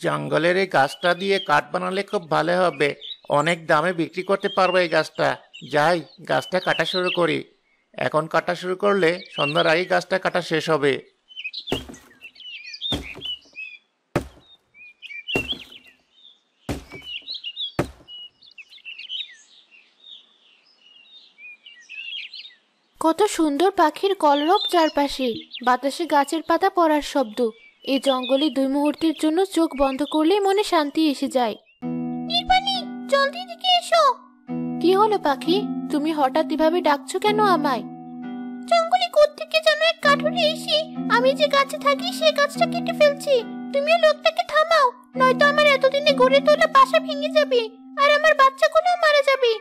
জঙ্গলের এই গাছটা দিয়ে কাঠ বানালে খুব ভালো হবে। অনেক দামে বিক্রি করতে পারবো এই গাছটা। যাই, গাছটা কাটা শুরু করি। এখন কাটা শুরু করলে সন্ধ্যার আগেই গাছটা কাটা শেষ হবে। কত সুন্দর পাখির কলরব চারপাশে, বাতাসে গাছের পাতা পড়ার শব্দ। এই জঙ্গলে 2 মুহূর্তের জন্য চোখ বন্ধ করলেই মনে শান্তি এসে যায়। নির্বাণী, জলদি এদিকে এসো। কি হলো পাখি, তুমি হঠাৎ এভাবে ডাকছো কেন আমায়? জঙ্গলে কোত্থেকে যেন এক কাঠুরে এসে আমি যে গাছে থাকি সেই গাছটা কেটে ফেলছি। তুমিও লোকটাকে থামাও, নয়তো আমার এতদিনে গড়ে তোলা বাসা ভেঙে যাবে আর আমার বাচ্চাগুলোও মারা যাবে।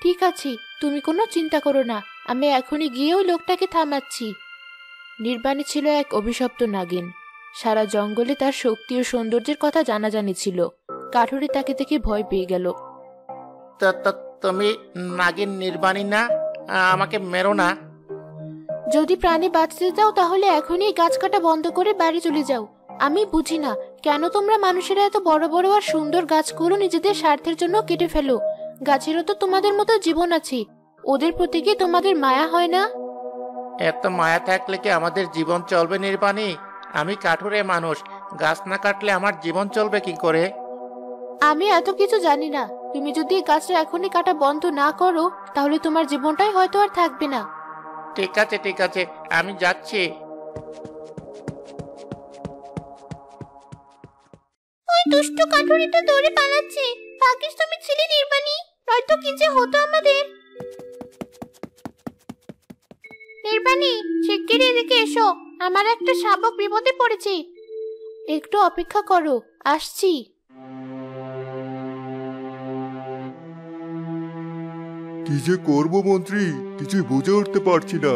ঠিক আছে, তুমি কোনো চিন্তা করো না, আমি এখনই গিয়ে ওই লোকটাকে থামাচ্ছি। নির্বাণী ছিল এক অভিশপ্ত নাগিন। সারা জঙ্গলে তার শক্তি ও সৌন্দর্যের কথা জানাজানি ছিল। কাঠুরে তাকে দেখে ভয় পেয়ে গেল। তুমি নাগিন নির্বাণী না? আমাকে মেরো না। যদি প্রাণে বাঁচতে চাও তাহলে এখনই গাছ কাটা বন্ধ করে বাড়ি চলে যাও। আমি বুঝি না কেন তোমরা মানুষেরা এত বড় বড় আর সুন্দর গাছগুলো নিজেদের স্বার্থের জন্য কেটে ফেলো। গাছেরও তো তোমাদের মতো জীবন আছে, ওদের প্রতি কি তোমাদের মায়া হয় না? এত মায়া থাকলে কি আমাদের জীবন চলবে নির্বাণী? আমি কাঠুরে মানুষ, গাছ না কাটলে আমার জীবন চলবে কি করে? আমি এত কিছু জানি না। তুমি যদি এই গাছটা এখনই কাটা বন্ধ না করো তাহলে তোমার জীবনটাই হয়তো আর থাকবে না। ঠিক আছে ঠিক আছে, আমি যাচ্ছি। ওই দুষ্টু কাঠুরিটা দৌড়ে পালাচ্ছে। ভাগ্যিস তুমি ছিলে নির্বাণী, নয়তো কি যে হতো আমাদের। নির্বাণী, শিগগিরই এদিকে এসো, আমার একটা শাবক বিপদে পড়েছে। একটু অপেক্ষা করো, আসছি। কি যে করব মন্ত্রী, কিছুই বুঝে উঠতে পারছি না।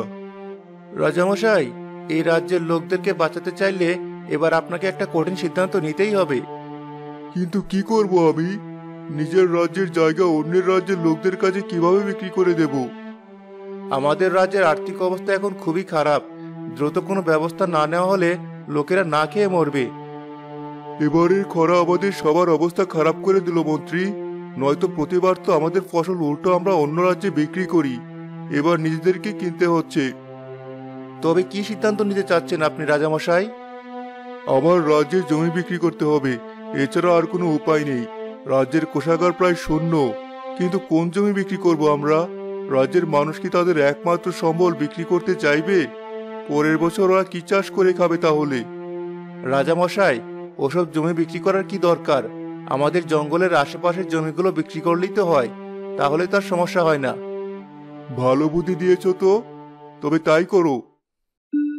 রাজামশাই, এই রাজ্যের লোকদেরকে বাঁচাতে চাইলে এবার আপনাকে একটা কঠিন সিদ্ধান্ত নিতেই হবে। কিন্তু কি করব আমি? নিজের রাজ্যের জায়গা অন্যের রাজ্যের লোকদের কাছে কিভাবে বিক্রি করে দেব? আমাদের রাজ্যের আর্থিক অবস্থা এখন খুবই খারাপ। দ্রুত কোনো ব্যবস্থা না নেওয়া হলে লোকেরা না খেয়ে মরবে। এবারের খরা আমাদের সবার অবস্থা খারাপ করে দিল মন্ত্রী। নয়তো প্রতিবার তো আমাদের ফসল উল্টো আমরা অন্য রাজ্যে বিক্রি করি, এবার নিজেদেরকে কিনতে হচ্ছে। তবে কি সিদ্ধান্ত নিতে চাচ্ছেন আপনি রাজামশাই? আমার রাজ্যের জমি বিক্রি করতে হবে, এছাড়া আর কোনো উপায় নেই। রাজ্যের কোষাগার প্রায় শূন্য, কিন্তু কোন জমি বিক্রি করব আমরা? রাজ্যের মানুষ কি তাদের একমাত্র সম্বল বিক্রি করতে চাইবে? পরের বছর ওরা কি চাষ করে খাবে তাহলে? রাজামশাই, ওসব জমি বিক্রি করার কি দরকার? আমাদের জঙ্গলের আশেপাশের জমিগুলো বিক্রি করলেই তো হয়, তাহলে তার সমস্যা হয় না। ভালো বুদ্ধি দিয়েছ তো, তবে তাই করো।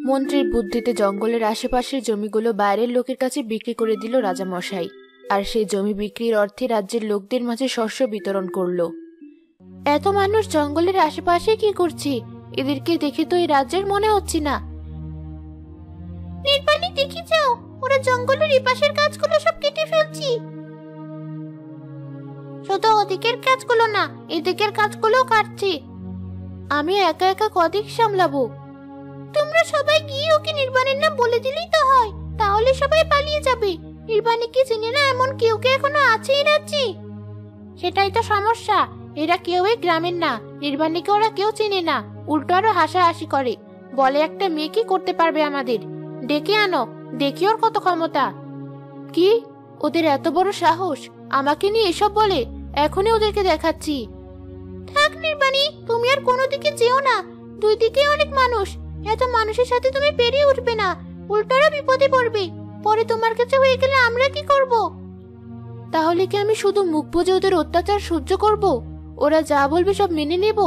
মন্ত্রীর বুদ্ধিতে জঙ্গলের আশেপাশের জমিগুলো বাইরের লোকের কাছে বিক্রি করে দিল রাজামশাই, আর সেই জমি বিক্রির অর্থে রাজ্যের লোকদের মাঝে শস্য বিতরণ করলো। এত মানুষ জঙ্গলের আশেপাশে কি করছে? এদেরকে দেখে তো এই রাজ্যের মনে হচ্ছে না। নির্বাণী, দেখি যাও, ওরা জঙ্গলের এপাশের গাছগুলো সব কেটে ফেলছি। শুধু ওদিকের গাছগুলো না, এদিকের গাছগুলো কাটছে। আমি একা একা কদিক সামলাবো? তোমরা সবাই গিয়ে ওকে নির্বাণীর নাম বলে দিলেই তো হয়, তাহলে সবাই পালিয়ে যাবে। নির্বাণীকে চিনে না এমন কেউ কে এখনো আছে এই রাজ্যে? সেটাই তো সমস্যা, এরা কেউই গ্রামের না, নির্বাণীকে ওরা কেউ চিনে না, উল্টো আরো হাসাহাসি করে, বলে একটা মেয়ে কি করতে পারবে আমাদের, ডেকে আনো, দেখি ওর কত ক্ষমতা। কি, ওদের এত বড় সাহস আমাকে নিয়ে এসব বলে? এখনই ওদেরকে দেখাচ্ছি। থাক নির্বাণী, তুমি আর কোনো দিকে যেও না, দুই দিকে অনেক মানুষ, এত মানুষের সাথে তুমি পেরিয়ে উঠবে না, উল্টারও বিপদে পড়বে। পরে তোমার কাছে হয়ে গেলে আমরা কি করব? তাহলে কি আমি শুধু মুখ বুজে ওদের অত্যাচার সহ্য করব? ওরা যা বলবে সব মেনে নেব?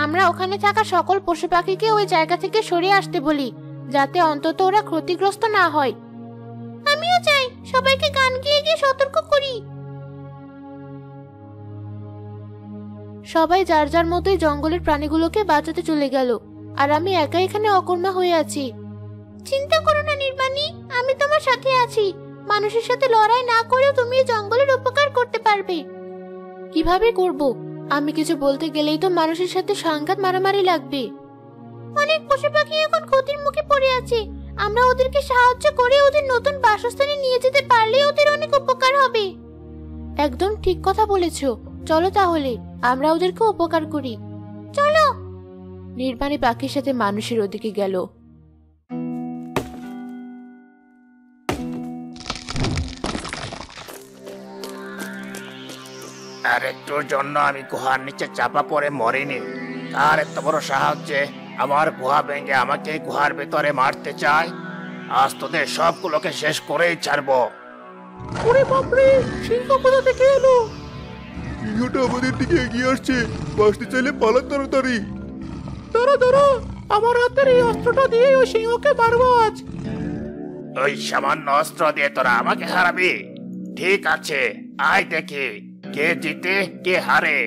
আমরা ওখানে থাকা সকল পশু পাখিকে ওই জায়গা থেকে সরে আসতে বলি, যাতে অন্তত ওরা ক্ষতিগ্রস্ত না হয়। আমিও চাই, সবাইকে গান গেয়ে গিয়ে সতর্ক করি। সবাই যার যার মতোই জঙ্গলের প্রাণীগুলোকে বাঁচাতে চলে গেল, আর আমি একা এখানে অকর্মা হয়ে আছি। চিন্তা করো না নির্বাণী, আমি তোমার সাথে আছি। মানুষের সাথে লড়াই না করেও তুমি জঙ্গলের উপকার করতে পারবে। কিভাবে করব? আমি কিছু বলতে গেলেই তো মানুষের সাথে সাংঘাত মারামারি লাগবে। অনেক পশু পাখি এখন ক্ষতির মুখে পড়ে আছে, আমরা ওদেরকে সাহায্য করে ওদের নতুন বাসস্থানে নিয়ে যেতে পারলে ওদের অনেক উপকার হবে। একদম ঠিক কথা বলেছো। চলো তাহলে আমরা ওদেরকে উপকার করি। চলো। নির্বাণী পাখির সাথে মানুষের ওদিকে গেল। আর একটুর জন্য আমি গুহার নিচে চাপা পড়ে মরিনি। আর এত বড় সাহায্যে আমার গুহা ভেঙে আমাকে গুহার ভেতরে মারতে চায়। আজ তোদের সবগুলোকে শেষ করেই ছাড়বো। ওরে বাপরে, সিংহ কোথা থেকে এলো? সিংহটা আমাদের দিকে এগিয়ে আসছে। বাঁচতে চাইলে পালান তাড়াতাড়ি। ধরো ধরো, আমার হাতের এই অস্ত্রটা দিয়ে ওই সিংহকে মারবো আজ। ওই সামান্য অস্ত্র দিয়ে তোরা আমাকে হারাবি? ঠিক আছে, আয় দেখি কে জিতে কে হারে।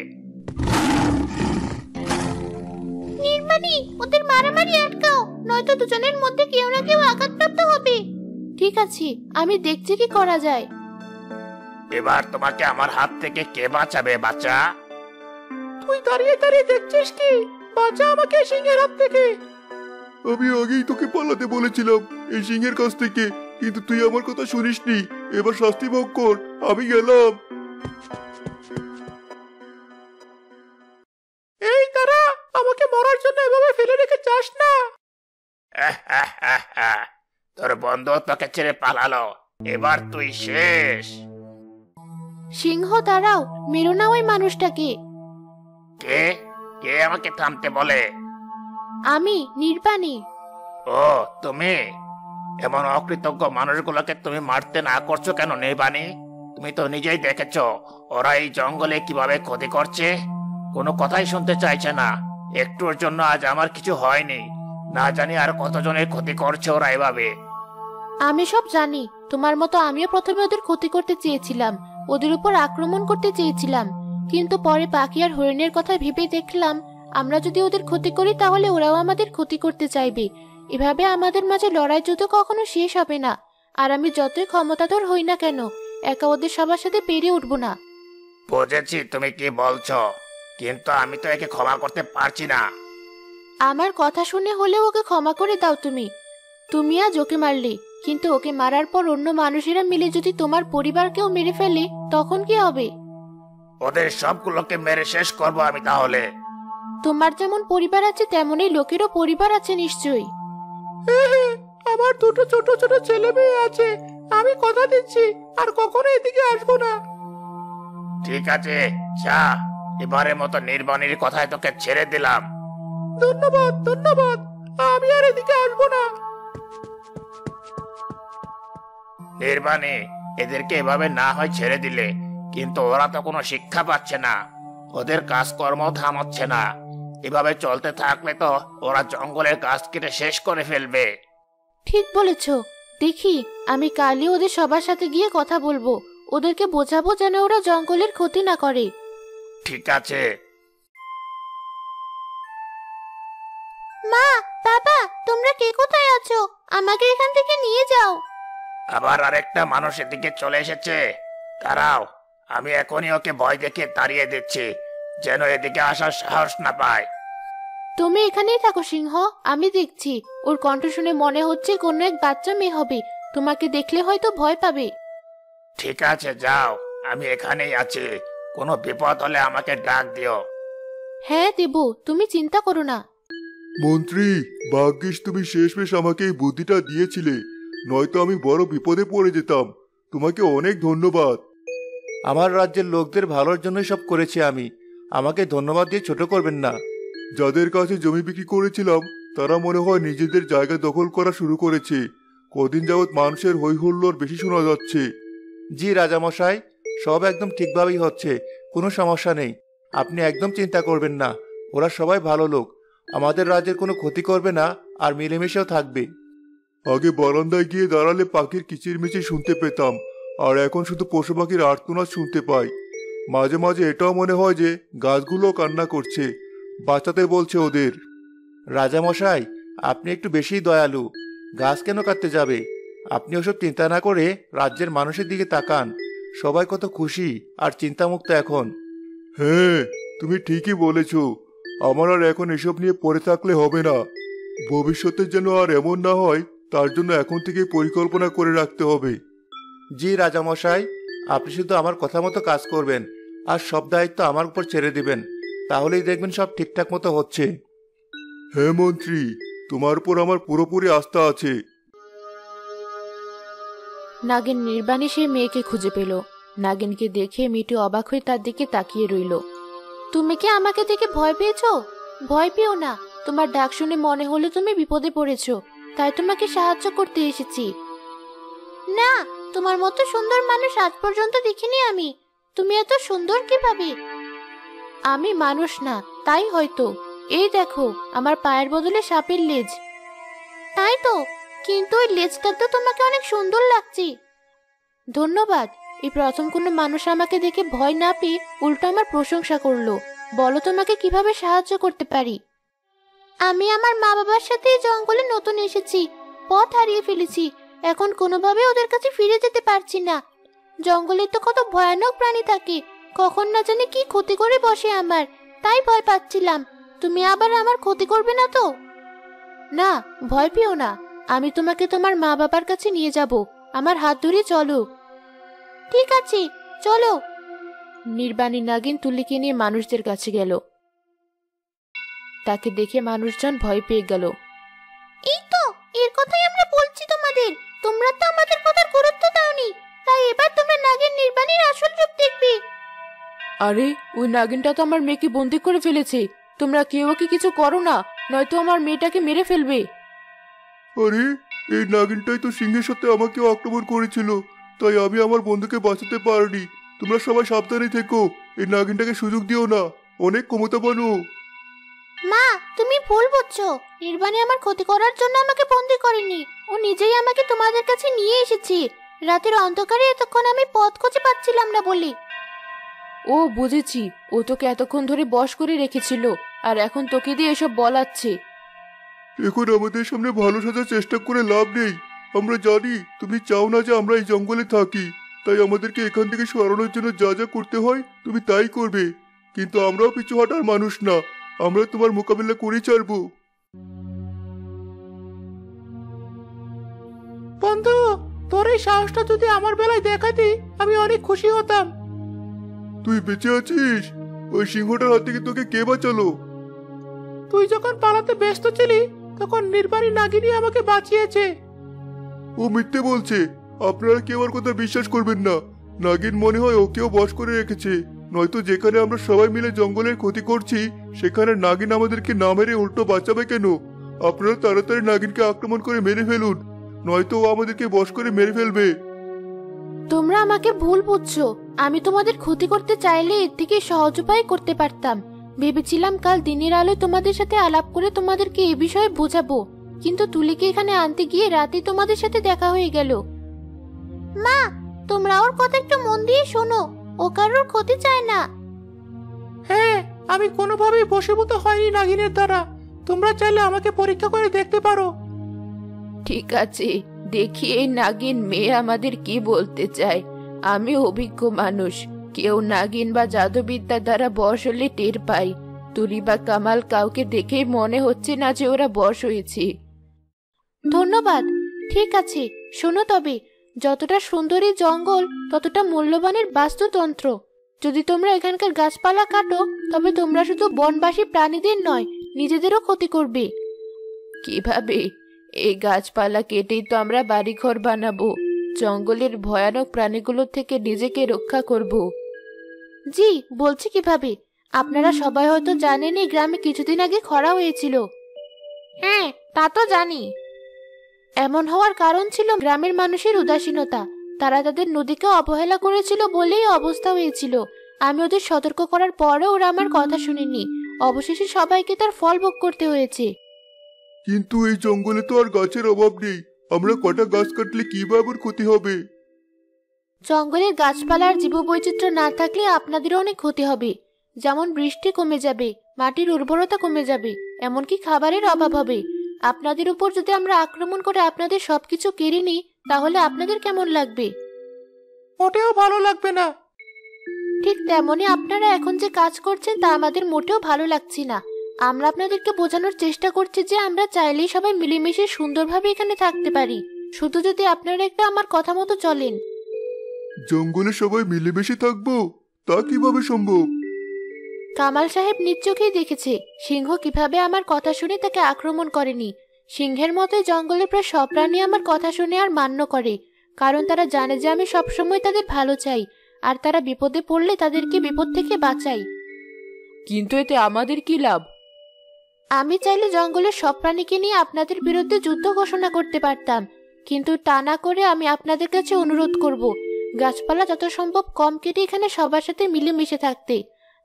নির্বাণী, ওদের মারামারি আটকাও, নয়তো দুজনের মধ্যে কেউ না কেউ আঘাতপ্রাপ্ত হবে। ঠিক আছে, আমি দেখছি কি করা যায়। এবার তোমাকে আমার হাত থেকে কে বাঁচাবে বাচ্চা? তুই দাঁড়িয়ে দাঁড়িয়ে দেখছিস কি? বাঁচা আমাকে সিংহের হাত থেকে। আমি আগেই তোকে পালাতে বলেছিলাম এই সিংহের কাছ থেকে, কিন্তু তুই আমার কথা শুনিসনি। এবার শাস্তি ভোগ কর। আমি গেলাম। এই তারা, আমাকে মরার জন্য এভাবে ফেলে রেখে যাস না। তোর বন্ধু তোকে ছেড়ে পালালো, এবার তুই শেষ। সিংহ দাঁড়াও, মেরো না ওই মানুষটাকে। কে কে আমাকে থামতে বলে? আমি নির্বাণী। ও তুমি? এমন অকৃতজ্ঞ মানুষগুলোকে তুমি মারতে না করছো কেন নির্বাণী? তুমি তো নিজেই দেখেছো ওরা এই জঙ্গলে কিভাবে ক্ষতি করছে। কোনো কথাই শুনতে চাইছে না। একটুর জন্য আজ আমার কিছু হয়নি, না জানি আর কতজনের ক্ষতি করছে ওরা এভাবে। আমি সব জানি। তোমার মতো আমিও প্রথমে ওদের ক্ষতি করতে চেয়েছিলাম, ওদের উপর আক্রমণ করতে চেয়েছিলাম, কিন্তু পরে পাখি আর হরিণের কথা ভেবে দেখলাম আমরা যদি ওদের ক্ষতি করি তাহলে ওরাও আমাদের ক্ষতি করতে চাইবে। এভাবে আমাদের মাঝে লড়াই যুদ্ধ কখনো শেষ হবে না। আর আমি যতই ক্ষমতাধর হই না কেন, একা ওদের সবার সাথে পেরে উঠবো না। বুঝেছি তুমি কি বলছো, কিন্তু আমি তো একে ক্ষমা করতে পারছি না। আমার কথা শুনে হলেও ওকে ক্ষমা করে দাও। তুমি আজ ওকে মারলে, কিন্তু ওকে মারার পর অন্য মানুষেরা মিলে যদি তোমার পরিবারকেও মেরে ফেলে তখন কি হবে? ওদের সবগুলোকে মেরে শেষ করবো আমি তাহলে। তোমার যেমন পরিবার আছে তেমনই লোকেরও পরিবার আছে নিশ্চয়ই। আমার দুটো ছোট ছোট ছেলে মেয়ে আছে। আমি কথা দিচ্ছি আর কখনো এদিকে আসবো না। ঠিক আছে, যা, এবারের মতো নির্বাণীর কথায় তোকে ছেড়ে দিলাম। ধন্যবাদ ধন্যবাদ, আমি আর এদিকে আসবো না। নির্বাণী, এদেরকে এভাবে না হয় ছেড়ে দিলে, কিন্তু ওরা তো কোনো শিক্ষা পাচ্ছে না, ওদের কাজকর্ম থামাচ্ছে না। এভাবে চলতে থাকলে তো ওরা জঙ্গলের গাছ কেটে শেষ করে ফেলবে। ঠিক বলেছ। দেখি, আমি কালই ওদের সবার সাথে গিয়ে কথা বলবো, ওদেরকে বোঝাবো যেন ওরা জঙ্গলের ক্ষতি না করে। ঠিক আছে। মা, বাবা, তোমরা কে কোথায় আছো? আমাকে এখান থেকে নিয়ে যাও। আবার আরেকটা মানুষ এদিকে চলে এসেছে। দাঁড়াও, আমি এখনই ওকে ভয় দেখে তাড়িয়ে দিচ্ছি, যেন এদিকে আসার সাহস না পায়। তুমি এখানেই থাকো সিংহ, আমি দেখছি। ওর কণ্ঠ শুনে মনে হচ্ছে কোনো এক বাচ্চা মেয়ে হবে, তোমাকে দেখলে হয়তো ভয় পাবে। ঠিক আছে, যাও, আমি এখানেই আছি। কোনো বিপদ হলে আমাকে ডাক দিও। হ্যাঁ দেব, তুমি চিন্তা করো না। মন্ত্রী, ভাগ্যিস তুমি শেষমেশ আমাকে এই বুদ্ধিটা দিয়েছিলে, নয়তো আমি বড় বিপদে পড়ে যেতাম। তোমাকে অনেক ধন্যবাদ। আমার রাজ্যের লোকদের ভালোর জন্য সব করেছি আমি, আমাকে ধন্যবাদ দিয়ে ছোট করবেন না। যাদের কাছে জমি বিক্রি করেছিলাম তারা মনে হয় নিজেদের জায়গা দখল করা শুরু করেছে। কদিন যাবৎ মানুষের হই হুল্লোড় বেশি শোনা যাচ্ছে। জি রাজামশাই, সব একদম ঠিকভাবেই হচ্ছে, কোনো সমস্যা নেই। আপনি একদম চিন্তা করবেন না, ওরা সবাই ভালো লোক, আমাদের রাজ্যের কোনো ক্ষতি করবে না, আর মিলেমিশেও থাকবে। আগে বারান্দায় গিয়ে দাঁড়ালে পাখির কিচিরমিচির শুনতে পেতাম, আর এখন শুধু পশু পাখির আর্তনাদ শুনতে পাই। মাঝে মাঝে এটাও মনে হয় যে গাছগুলো কান্না করছে, বাঁচাতে বলছে ওদের। রাজামশাই, আপনি একটু বেশি দয়ালু। গাছ কেন কাটতে যাবে? আপনি ওসব চিন্তা না করে রাজ্যের মানুষের দিকে তাকান, সবাই কত খুশি আর চিন্তামুক্ত এখন। হ্যাঁ, তুমি ঠিকই বলেছ। আমার আর এখন এসব নিয়ে পড়ে থাকলে হবে না। ভবিষ্যতে যেন আর এমন না হয় তার জন্য এখন থেকে পরিকল্পনা করে রাখতে হবে। জি রাজামশাই, আপনি শুধু আমার কথা মতো কাজ করবেন আর সব দায়িত্ব আমার উপর ছেড়ে দিবেন, তাহলেই দেখবেন সব ঠিকঠাক মতো হচ্ছে। হ্যাঁ মন্ত্রী, তোমার উপর আমার পুরোপুরি আস্থা আছে। নাগিন নির্বাণে সেই মেয়েকে খুঁজে পেল। নাগিনকে দেখে মেয়েটি অবাক হয়ে তার দিকে তাকিয়ে রইল। তুমি কি আমাকে দেখে ভয় পেয়েছো? ভয় পেও না, তোমার ডাক শুনে মনে হলো তুমি বিপদে পড়েছো, তাই তোমাকে সাহায্য করতে এসেছি। না, তোমার মতো সুন্দর মানুষ আজ পর্যন্ত দেখিনি আমি। তুমি এত সুন্দর কিভাবে? আমি মানুষ না, তাই হয়তো। এই দেখো, আমার পায়ের বদলে সাপের লেজ। তাই তো, কিন্তু ওই লেজটা তো তোমাকে অনেক সুন্দর লাগছে। ধন্যবাদ। এই প্রথম কোনো মানুষ আমাকে দেখে ভয় না পেয়ে উল্টো আমার প্রশংসা করলো। বলো তোমাকে কিভাবে সাহায্য করতে পারি? আমি আমার মা বাবার সাথে এই জঙ্গলে নতুন এসেছি, পথ হারিয়ে ফেলেছি। এখন কোনোভাবে ওদের কাছে ফিরে যেতে পারছি না। জঙ্গলে তো কত ভয়ানক প্রাণী থাকে, কখন না জানি কি ক্ষতি করে বসে আমার, তাই ভয় পাচ্ছিলাম। তুমি আবার আমার ক্ষতি করবে না তো? না, ভয় পেও না, আমি তোমাকে তোমার মা বাবার কাছে নিয়ে যাব। আমার হাত ধরে চলো। ঠিক আছে, চলো। নির্বাণী নাগিন তুলিকে নিয়ে মানুষদের কাছে গেল। তাকে দেখে মানুষজন ভয় পেয়ে গেল। এই তো, এর কথাই আমরা বলছি তোমাদের। তোমরা তো আমাদের কথার গুরুত্ব দাওনি, তাই এবার তোমরা নাগিন নির্বাণীর আসল রূপ দেখবে। আরে, ওই নাগিনটা তো আমার মেয়েকে বন্দি করে ফেলেছে। তোমরা কেউ কি কিছু করো না, নয়তো আমার মেয়েটাকে মেরে ফেলবে। আরে, এই নাগিনটাই তো সিংহের সাথে আমাকেও আক্রমণ করেছিল, তাই আমি আমার বন্ধুকে বাঁচাতে পারিনি। তোমরা সবাই সাবধানে থেকো, এই নাগিনটাকে সুযোগ দিও না, অনেক ক্ষমতাবান ও। মা, তুমি ভুল বুঝছো। নির্বাণী আমার ক্ষতি করার জন্য আমাকে বন্দি করেনি, ও নিজেই আমাকে তোমাদের কাছে নিয়ে এসেছে। রাতের অন্ধকারে এতক্ষণ আমি পথ খুঁজে পাচ্ছিলাম না বলে। ও বুঝেছি, ও তোকে এতক্ষণ ধরে বশ করে রেখেছিল আর এখন তোকে দিয়ে এসব বলাচ্ছে। এখন আমাদের সামনে ভালো সাজার চেষ্টা করে লাভ নেই। আমরা জানি তুমি চাও না যে আমরা এই জঙ্গলে থাকি, তাই আমাদেরকে এখান থেকে সরানোর জন্য যা যা করতে হয় তুমি তাই করবে। কিন্তু আমরাও পিছু হটার মানুষ না, আমরা তোমার মোকাবিলা করে ছাড়বো। বন্ধু, তোর এই সাহসটা যদি আমার বেলায় দেখাতি, আমি অনেক খুশি হতাম। তুই বেঁচে আছিস? ওই সিংহটার হাত থেকে তোকে কে বাঁচালো? তুই যখন পালাতে ব্যস্ত ছিলি, তখন নির্বাণী নাগিনী আমাকে বাঁচিয়েছে। ও মিথ্যে বলছে, আপনারা কেউ ওর কথা বিশ্বাস করবেন না। নাগিন মনে হয় ওকেও বশ করে রেখেছে, নয়তো যেখানে আমরা সবাই মিলে জঙ্গলের ক্ষতি করছি সেখানে নাগিন আমাদেরকে না মেরে উল্টো বাঁচাবে কেন? আপনারা তাড়াতাড়ি নাগিনকে আক্রমণ করে মেরে ফেলুন, নয়তো ও আমাদেরকে বশ করে মেরে ফেলবে। তোমরা আমাকে ভুল বুঝছো। আমি তোমাদের ক্ষতি করতে চাইলে এর থেকে সহজ উপায় করতে পারতাম। ভেবেছিলাম কাল দিনের আলোয় তোমাদের সাথে আলাপ করে তোমাদেরকে এ বিষয়ে বোঝাবো, কিন্তু তুলিকে এখানে আনতে গিয়ে রাতে তোমাদের সাথে দেখা হয়ে গেল। মা, তোমরা ওর কথা একটু মন দিয়ে শোনো, ও কারোর ক্ষতি চায় না। হ্যাঁ, আমি কোনোভাবেই বশীভূত হয়নি নাগিনের দ্বারা। তোমরা চাইলে আমাকে পরীক্ষা করে দেখতে পারো। ঠিক আছে, দেখি এই নাগিন মেয়ে আমাদের কি বলতে চায়। আমি অভিজ্ঞ মানুষ, কেউ নাগিন বা জাদুবিদ্যার দ্বারা বশ হলে টের পাই। তুলি বা কামাল কাউকে দেখেই মনে হচ্ছে না যে ওরা বশ হয়েছে। ধন্যবাদ। ঠিক আছে, শোনো তবে, যতটা সুন্দরী জঙ্গল ততটা মূল্যবানের বাস্তুতন্ত্র। যদি তোমরা এখানকার গাছপালা কাটো, তবে তোমরা শুধু বনবাসী প্রাণীদের নয়, নিজেদেরও ক্ষতি করবে। কিভাবে? এই গাছপালা কেটেই তো আমরা বাড়িঘর বানাবো, জঙ্গলের ভয়ানক প্রাণীগুলোর থেকে নিজেকে রক্ষা করব। জি, বলছি কিভাবে। আপনারা সবাই হয়তো জানেন এই গ্রামে কিছুদিন আগে খরা হয়েছিল। হ্যাঁ, তা তো জানি। এমন হওয়ার কারণ ছিল গ্রামের মানুষের উদাসীনতা। তারা তাদের নদীকে অবহেলা করেছিল বলেই অবস্থা হয়েছিল। আমি ওদের সতর্ক করার পরেও ওরা আমার কথা শুনেনি। অবশেষে সবাইকে তার ফল ভোগ করতে হয়েছে। কিন্তু এই জঙ্গলে তো আর গাছের অভাব নেই, আমরা কটা গাছ কাটলে কি বা আবার ক্ষতি হবে? জঙ্গলের গাছপালার জীববৈচিত্র্য না থাকলে আপনাদেরও অনেক ক্ষতি হবে। যেমন বৃষ্টি কমে যাবে, মাটির উর্বরতা কমে যাবে, এমনকি খাবারের অভাব হবে। আপনাদের উপর যদি আমরা আক্রমণ করে আপনাদের সবকিছু কেড়ে নিই, তাহলে আপনাদের কেমন লাগবে? মোটেও ভালো লাগবে না। ঠিক তেমনি আপনারা এখন যে কাজ করছেন তা আমাদের মোটেও ভালো লাগছে না। আমরা আপনাদেরকে বোঝানোর চেষ্টা করছি যে আমরা চাইলেই সবাই মিলেমিশে সুন্দরভাবে এখানে থাকতে পারি, শুধু যদি আপনারা একটু আমার কথা মতো চলেন। জঙ্গলে সবাই মিলেমিশে থাকবো, তা কিভাবে সম্ভব? কামাল সাহেব নিজ চোখেই দেখেছে সিংহ কিভাবে আমার কথা শুনে তাকে আক্রমণ করেনি। সিংহের মতোই জঙ্গলের প্রায় সব প্রাণী আমার কথা শুনে আর মান্য করে, কারণ তারা জানে যে আমি সবসময় তাদের ভালো চাই, আর তারা বিপদে পড়লে তাদেরকে বিপদ থেকে বাঁচাই। কিন্তু এতে আমাদের কি লাভ? আমি চাইলে জঙ্গলের সব প্রাণীকে নিয়ে আপনাদের বিরুদ্ধে যুদ্ধ ঘোষণা করতে পারতাম, কিন্তু তা না করে আমি আপনাদের কাছে অনুরোধ করব গাছপালা যত সম্ভব কম কেটে এখানে সবার সাথে মিলেমিশে থাকতে।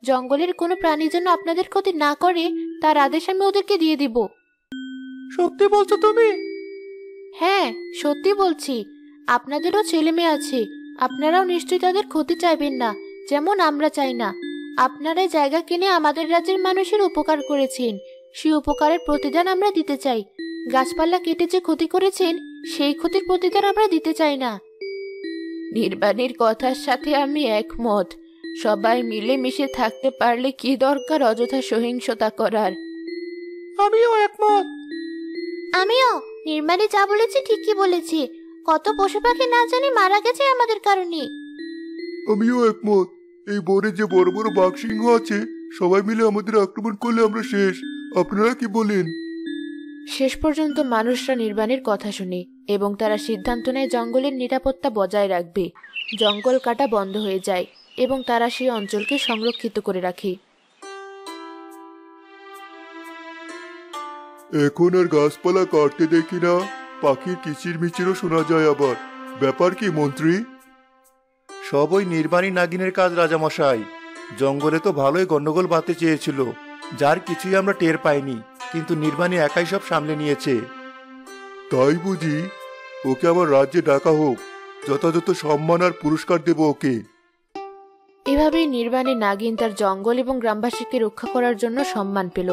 জঙ্গলের কোনো প্রাণী যেন আপনাদের ক্ষতি না করে তার আদেশ আমি ওদেরকে দিয়ে দিব। সত্যি বলছো তুমি? হ্যাঁ, সত্যি বলছি। আপনাদেরও ছেলে মেয়ে আছে, আপনারাও নিশ্চয়ই তাদের ক্ষতি চাইবেন না, যেমন আমরা চাই না। আপনারা এই জায়গা কিনে আমাদের রাজ্যের মানুষের উপকার করেছেন, সেই উপকারের প্রতিদান আমরা দিতে চাই। গাছপালা কেটে যে ক্ষতি করেছেন সেই ক্ষতির প্রতিদান আমরা দিতে চাই না। নির্বাণীর কথার সাথে আমি একমত। সবাই মিলেমিশে থাকতে পারলে কি দরকার অযথা সহিংসতা করার। আমিও একমত। আমিও। নির্মালি যা বলেছে ঠিকই বলেছে, কত পশু পাখি না জানি মারা গেছে আমাদের কারণে। আমিও একমত। এই বনে যে বড় বড় বাঘ সিংহ আছে, সবাই মিলে আমাদের আক্রমণ করলে আমরা শেষ। আপনারা কি বলেন? শেষ পর্যন্ত মানুষরা নির্বাণের কথা শুনে এবং তারা সিদ্ধান্ত নেয় জঙ্গলের নিরাপত্তা বজায় রাখবে। জঙ্গল কাটা বন্ধ হয়ে যায় এবং তারা সেই অঞ্চলকে সংরক্ষিত করে রাখে। এখন আর গাছপালা কাটতে দেখি না, পাখির কিচির মিচিরও শোনা যায়। আবার ব্যাপার কি মন্ত্রী? সব ওই নির্বাণী নাগিনের কাজ রাজামশাই। জঙ্গলে তো ভালোই গন্ডগোল বাঁধতে চেয়েছিল, যার কিছুই আমরা টের পাইনি, কিন্তু নির্বাণী একাই সব সামলে নিয়েছে। তাই বুঝি? ওকে আমার রাজ্যে ডাকা হোক, যথাযথ সম্মান আর পুরস্কার দেব ওকে। এভাবেই নির্বাণী নাগিন তার জঙ্গল এবং গ্রামবাসীকে রক্ষা করার জন্য সম্মান পেল।